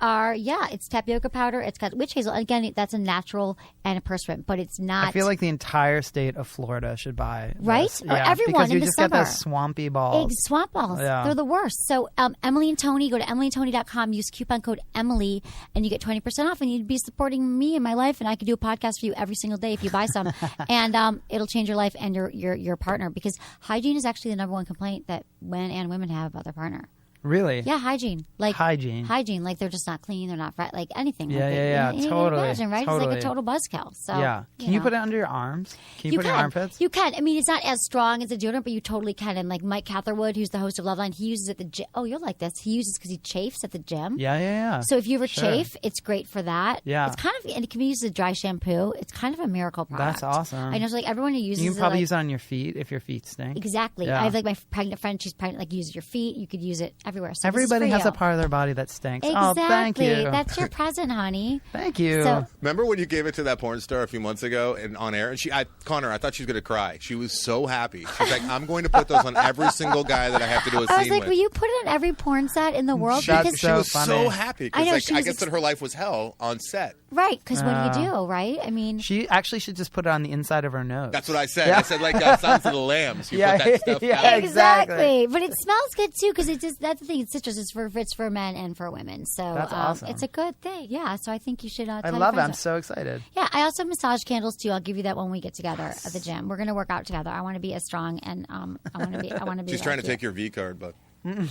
are, it's tapioca powder. It's got witch hazel. Again, that's a natural antiperspirant, but it's not. I feel like the entire state of Florida should buy this. Right? Or Yeah, everyone because in you the just summer. get those swampy balls. Swamp balls. Yeah. They're the worst. So Emily and Tony, go to emilyandtony.com, use coupon code Emily, and you get 20% off, and you'd be supporting me in my life, and I could do a podcast for you every single day if you buy some. And it'll change your life and your partner, because hygiene is actually the number one complaint that men and women have about their partner. Really? Yeah, hygiene. Like Hygiene. Hygiene. Like they're just not clean. They're not like anything. Yeah, like yeah, you can totally, imagine, right? totally. It's like a total buzzkill. So Yeah. Can you put it under your arms? Can you put it in your armpits? You can. I mean, it's not as strong as a deodorant, but you totally can. And like Mike Catherwood, who's the host of Loveline, he uses it at the gym. Oh, you'll like this. He uses because he chafes at the gym. Yeah. So if you ever Sure. chafe, it's great for that. Yeah. It's kind of, and it can be used as a dry shampoo. It's kind of a miracle product. That's awesome. I know, so like everyone who uses You it, can probably like, use it on your feet if your feet stink. Exactly. Yeah. I have like my pregnant friend. She's pregnant. Like uses your feet. You could use it everywhere. So Everybody this is has for a you. part of their body that stinks. Exactly. Oh, thank you. That's your present, honey. Thank you. So, Remember when you gave it to that porn star a few months ago and on air? And Connor, I thought she was going to cry. She was so happy. She's like, I'm going to put those on every single guy that I have to do a I was scene like, with. will you put it on every porn set in the world? That's Because she so was funny. so happy. I know, Because she I was guess that her life was hell on set. right, because what do you do, right? I mean, She actually should just put it on the inside of her nose. That's what I said. Yeah. I said, like, Silence of the Lambs. You Yeah, put that stuff yeah, down. exactly. But it smells good too, because it just, that's the thing. It's citrus. It's for men and for women. So That's awesome. It's a good thing. Yeah. So I think you should. I tell your love it. friends I'm so excited. Yeah, I also have massage candles too. I'll give you that when we get together at the gym. We're gonna work out together. I want to be as strong, and I want to be. She's trying to like take your V card, but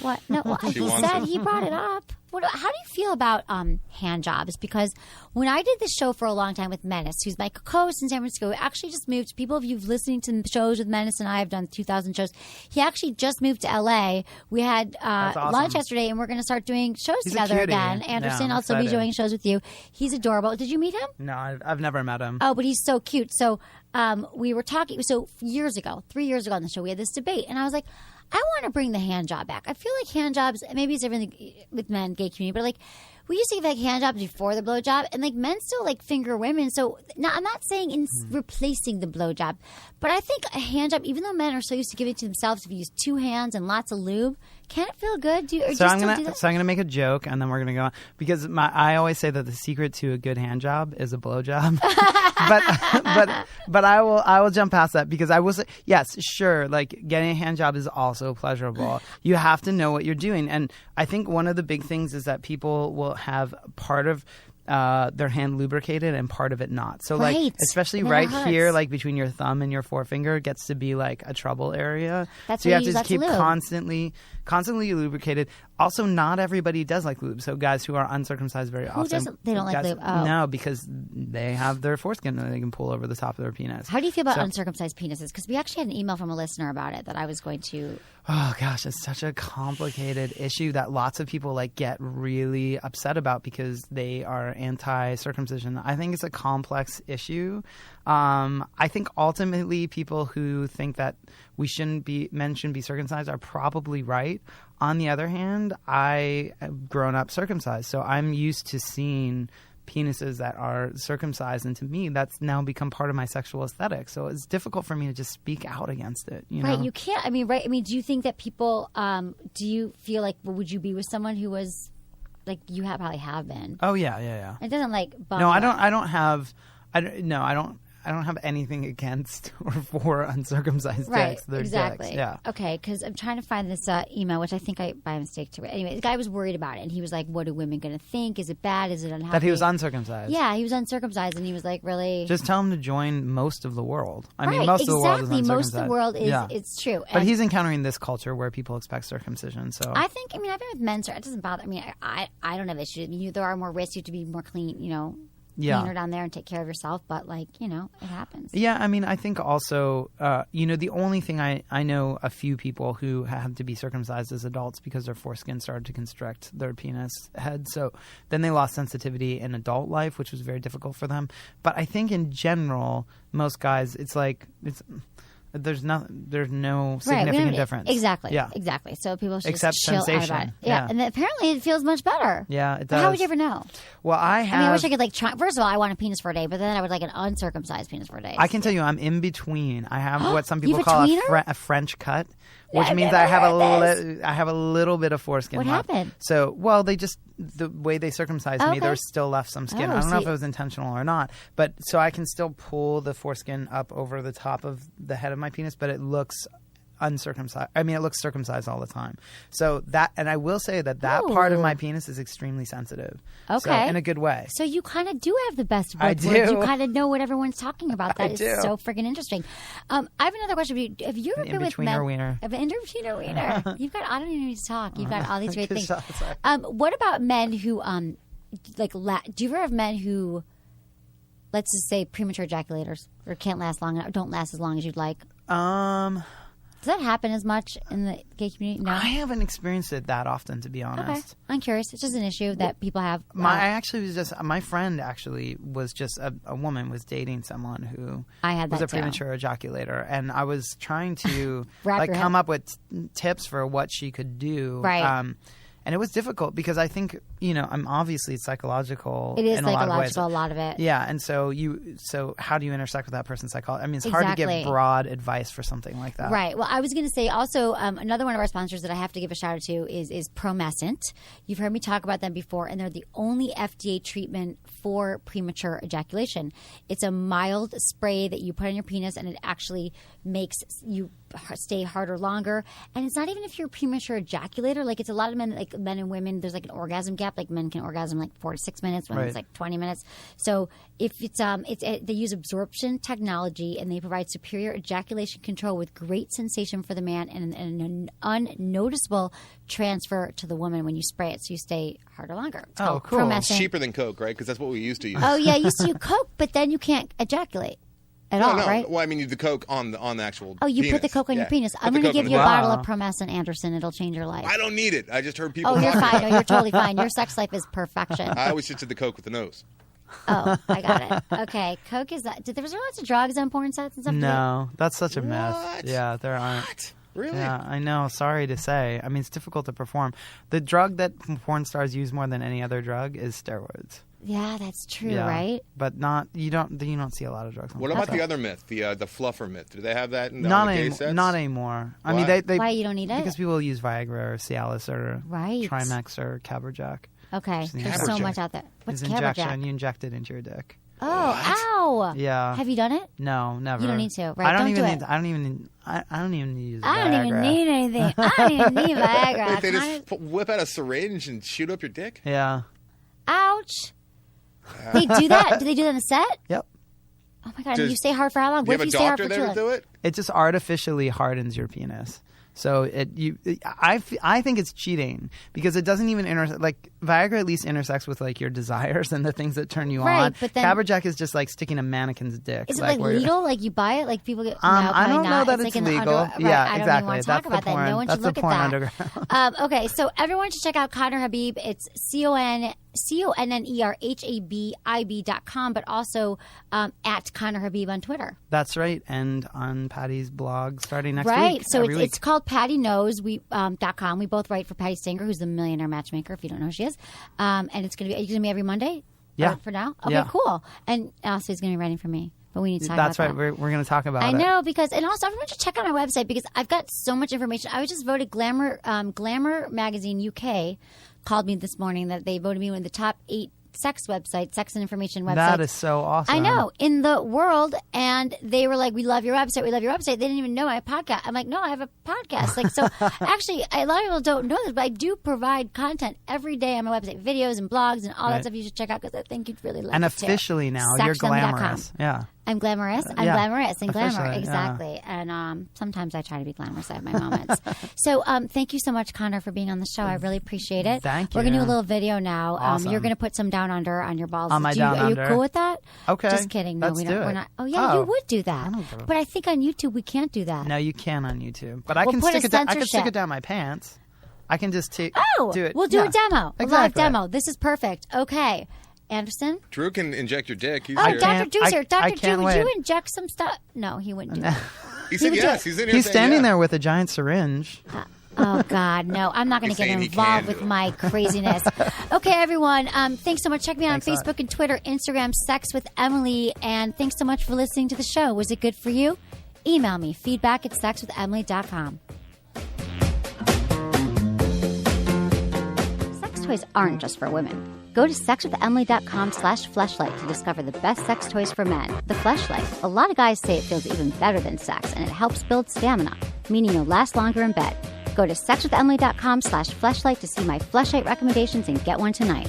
What? No, well, She he wants said it. he brought it up. How do you feel about hand jobs? Because when I did this show for a long time with Menace, who's my co-host in San Francisco, actually just moved. People, if you've listening to shows with Menace and I have done 2,000 shows. He actually just moved to LA. We had awesome. lunch yesterday, and we're going to start doing shows He's a together cutie. again. Yeah, Anderson I'm also be excited. doing shows with you. He's adorable. Did you meet him? No, I've never met him. Oh, but he's so cute. So we were talking. So 3 years ago on the show, we had this debate, and I was like, I want to bring the hand job back. I feel like hand jobs, maybe it's different with men, gay community, but like we used to give like hand jobs before the blowjob, and like men still like finger women. So now I'm not saying in replacing the blowjob, but I think a hand job, even though men are so used to giving it to themselves, if you use 2 hands and lots of lube, can it feel good? Do you So I'm still do gonna that? so I'm gonna make a joke, and then we're gonna go on, because I always say that the secret to a good hand job is a blowjob. but I will jump past that, because I will say yes, sure, like getting a hand job is also pleasurable. You have to know what you're doing, and I think one of the big things is that people will have part of their hand lubricated and part of it not. So Right. like especially And then it right here, hurts. like between your thumb and your forefinger, gets to be like a trouble area. That's so you why have you to use just lots of keep lube. constantly lubricated. Also, not everybody does like lube. So guys who are uncircumcised very often doesn't? They don't like lube? Oh. No, because they have their foreskin that they can pull over the top of their penis. How do you feel about So- uncircumcised penises? Because we actually had an email from a listener about it that I was going to. Oh gosh, it's such a complicated issue that lots of people like get really upset about because they are anti-circumcision. I think it's a complex issue. I think ultimately people who think that men shouldn't be circumcised are probably right. On the other hand, I have grown up circumcised, so I'm used to seeing penises that are circumcised, and to me, that's now become part of my sexual aesthetic. So it's difficult for me to just speak out against it. You know? Right, you can't. I mean, right. I mean, do you think that people? Do you feel like would you be with someone who was like you probably have been? Oh yeah. It doesn't like. Bum No, you I out. don't have. I don't have anything against or for uncircumcised dicks. They're exactly. dicks. Yeah. Okay, because I'm trying to find this email, which I think I by mistake to it. Anyway, the guy was worried about it, and he was like, "What are women going to think? Is it bad? Is it unhappy?" That he was uncircumcised. Yeah, he was uncircumcised, and he was like, "Really?" Just tell him to join most of the world. I mean, Right, most of the world is exactly. uncircumcised. Most of the world is. Yeah. It's true. But And he's encountering this culture where people expect circumcision. So I think. I mean, I've been with men, so it doesn't bother. I mean, I don't have issues. I mean, there are more risks. You have to be more clean. You know. Yeah. Cleaner down there and take care of yourself, but like it happens. Yeah, I mean, I think also, the only thing I know a few people who have to be circumcised as adults because their foreskin started to constrict their penis head. So then they lost sensitivity in adult life, which was very difficult for them. But I think in general, most guys, there's no significant difference. Exactly. Yeah. Exactly. So people should Except just chill out sensation. about it. Yeah. And apparently it feels much better. Yeah, it But does. how would you ever know? Well, I I mean, I wish I could like try. First of all, I want a penis for a day, but then I would like an uncircumcised penis for a day. I can tell you, I'm in between. I have what some people You have a call tweener? a French cut, which I've means never I have heard I have a little bit of foreskin What left. happened? So, well, the way they circumcised me, Okay. there was still left some skin. Oh, I don't know so if it was intentional or not, but so I can still pull the foreskin up over the top of the head of my penis, but it looks uncircumcised. I mean, it looks circumcised all the time. So that, and I will say that part of Ooh. my penis is extremely sensitive. Okay. So, in a good way. So you kind of do have the best of I both worlds. do. You kind of know what everyone's talking about. That I is do. so freaking interesting. I have another question for you. Have you ever been with men? In-betweener wiener. An in-betweener wiener. You've got. I don't even need to talk. You've got all these great things. Sorry. What about men who do you ever have men who, let's just say, premature ejaculators or can't last long, don't last as long as you'd like? Does that happen as much in the gay community? No. I haven't experienced it that often, to be honest. Okay. I'm curious. It's just an issue that people have. My friend actually was just a woman was dating someone who I had was that a premature ejaculator, and I was trying to Wrap your come head- up with tips for what she could do. Right. And it was difficult because I think, I'm obviously it's psychological. It is in a lot of ways. psychological, a lot of it. Yeah, and so how do you intersect with that person's psychology? I mean, it's hard to Exactly. give broad advice for something like that. Right. Well, I was going to say also another one of our sponsors that I have to give a shout out to is Promescent. You've heard me talk about them before, and they're the only FDA treatment for premature ejaculation. It's a mild spray that you put on your penis, and it actually makes you stay harder longer. And it's not even if you're a premature ejaculator. Like, it's a lot of men, like men and women, there's like an orgasm gap. Like, men can orgasm like 4 to 6 minutes, women it's like 20 minutes. So if they use absorption technology, and they provide superior ejaculation control with great sensation for the man and an unnoticeable transfer to the woman when you spray it, so you stay harder longer. It's called cool. Promescent. It's cheaper than Coke, right? Because that's what we used to use. Oh yeah, you used to use Coke, but then you can't ejaculate at all, no. right? Well, I mean, the Coke on the actual. Oh, you put the penis. Coke on your Yeah. penis. Put I'm the going to Coke give on you a the- bottle of Promescent, Anderson. It'll change your life. I don't need it. I just heard people. Oh, you're talking fine. about No, you're totally fine. Your sex life is perfection. it. I always just did the Coke with the nose. Oh, I got it. Okay, Coke is that? Was there lots of drugs on porn sites and stuff? No, that's such a myth. What? Yeah, there aren't. What? Really? Yeah, I know. Sorry to say. I mean, it's difficult to perform. The drug that porn stars use more than any other drug is steroids. Yeah, that's true, Yeah, right? but you don't see a lot of drugs. On What porn about stars. the other myth, the fluffer myth? Do they have that in Not the gay anymore. sets? Not anymore. I Why? mean, they Why you don't need it? because people use Viagra or Cialis or Right. Trimex or Caberjack. Okay, Which is there's so Caberjack. much out there. What's It's injection. Caberjack? You inject it into your dick. Oh, ow! Yeah. Have you done it? No, never. You don't need to, right? I don't Don't even do need. it. I don't even need to use. I don't even Viagra. need anything. I don't even need Viagra. Wait, they Kind just whip out a syringe and shoot up your dick? Yeah. of- Ouch! They do that? Do they do that in a set? Yep. Oh my god! Does- And you stay hard for how long? Do you What have if a you stay hard doctor for there too to long? do it? It just artificially hardens your penis. So I think it's cheating because it doesn't even like Viagra at least intersects with like your desires and the things that turn you Right, on. but then- Caberjack is just like sticking a mannequin's dick. Is it like where- legal? Like you buy it? Like people get? I don't know that It's it's like in the legal. right, Yeah, I don't exactly. even want to That's talk the about that. porn. No one That's should the look porn at that. Okay, so everyone should check out Connor Habib. It's ConnerHabib.com, but also at Connor Habib on Twitter. That's right, and on Patty's blog starting next Right. week. So every week. it's called PattyKnows.com. We both write for Patty Stanger, who's the millionaire matchmaker, if you don't know who she is. And it's going to be every Monday? Yeah. For now? Okay, Yeah. cool. And also he's going to be writing for me. But we need to talk That's about right. that. We're going to talk about I it. know, because, and also everyone should check out my website because I've got so much information. I was just voted Glamour Magazine UK called me this morning that they voted me one of the top 8 sex websites, sex and information websites. That is so awesome. I know, in the world. And they were like, we love your website. We love your website. They didn't even know I have a podcast. I'm like, no, I have a podcast. Like, so actually, a lot of people don't know this, but I do provide content every day on my website, videos and blogs and all that stuff you should check out because I think you'd really like and it officially too. now, you're glamorous. Yeah. I'm glamorous. I'm Yeah. glamorous and glamour. Officially, Exactly. And sometimes I try to be glamorous. I have my moments. So thank you so much, Connor, for being on the show. I really appreciate it. Thank We're going to do you. a little video now. Awesome. You're going to put some down under on your balls. On my down Are under. you cool with that? Okay. Just kidding. No, Let's we do don't. We're it. not. Oh, yeah, you would do that. don't do it. But I think on YouTube we can't do that. No, you can on YouTube. But I We'll can put stick a it down. I can censorship. stick it down my pants. I can just take. Oh, do it. we'll do Yeah. a demo. A live Exactly. demo. This is perfect. Okay. Anderson? Drew can inject your dick. He's Oh, here. Dr. Drew's here. I Dr. Drew, can't would you wait. inject some stuff? No, he wouldn't do that. He said would do yes. it. He's in here. He's saying standing yes. there with a giant syringe. Oh, God, no. I'm not going He's to get saying he involved can with do it. my craziness. Okay, everyone. Thanks so much. Check me out on Thanks a lot. Facebook and Twitter, Instagram, Sex with Emily. And thanks so much for listening to the show. Was it good for you? Email me, feedback@sexwithemily.com. Sex toys aren't just for women. Go to sexwithemily.com/fleshlight to discover the best sex toys for men. The Fleshlight. A lot of guys say it feels even better than sex, and it helps build stamina, meaning you'll last longer in bed. Go to sexwithemily.com/fleshlight to see my Fleshlight recommendations and get one tonight.